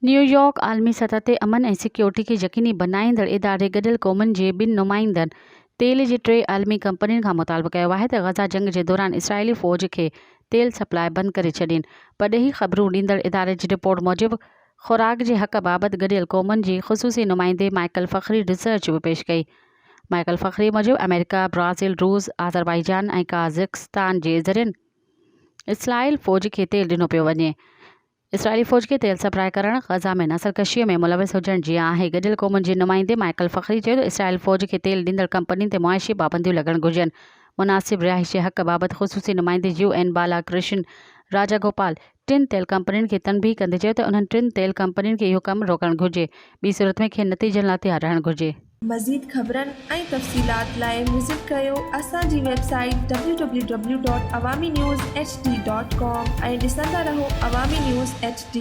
New York आलमी सतह ते अमन ऐं सिक्योरिटी खे यकीनी बनाईंदड़ इदारे गॾियल क़ौमुनि जे ॿिनि नुमाइंदनि तेल जी 3 आलमी कंपनियुनि खां मुतालबो कयो आहे त गज़ा जंग जे दौरान इसराइली फ़ौज खे तेल सप्लाई बंदि करे छॾीनि। परॾेही ख़बरूं ॾींदड़ इदारे जी रिपोर्ट मूजिबि ख़ुराक जे हक़ बाबति गॾियल क़ौमुनि जी ख़ुसूसी नुमाइंदे माइकल फ़खरी रिसर्च बि पेश कई। माइकल फ़खरी मूजिबि अमेरिका, ब्राज़ील, रूस, आज़रबाईजान ऐं काज़ाकिस्तान जे ज़रिए इसराइल फ़ौज खे तेल ॾिनो पियो वञे। इसराइली फ़ौज खे तेल सप्लाई करणु ग़ज़ा में नसलकशीअ में मुलविस हुजण जीअं आहे। गॾियल क़ौमुनि जे नुमाइंदे माइकल फ़खरी चयो त इसराइल फ़ौज खे तेल ॾींदड़ कंपनियुनि ते मुआशी पाबंदियूं लॻणु घुरिजनि। मुनासिब रिहाइश जे हक़ बाबति ख़ुसूसी नुमाइंदे UN बालाकृष्ण राजागोपाल टिनि तेल कंपनियुनि खे तनबीह कंदे चयो त उन्हनि टिनि तेल कंपनियुनि खे इहो कमु रोकणु घुरिजे। ॿी सूरत में खेनि नतीजनि लाइ तयारु रहणु घुरिजे। मज़ीद ख़बरनि ऐं तफ़सीलात लाइ विज़िट कयो असांजी वेबसाइट www.awamiNewsHD.com ऐं ॾिसंदा रहो अवामी न्यूज़ HD।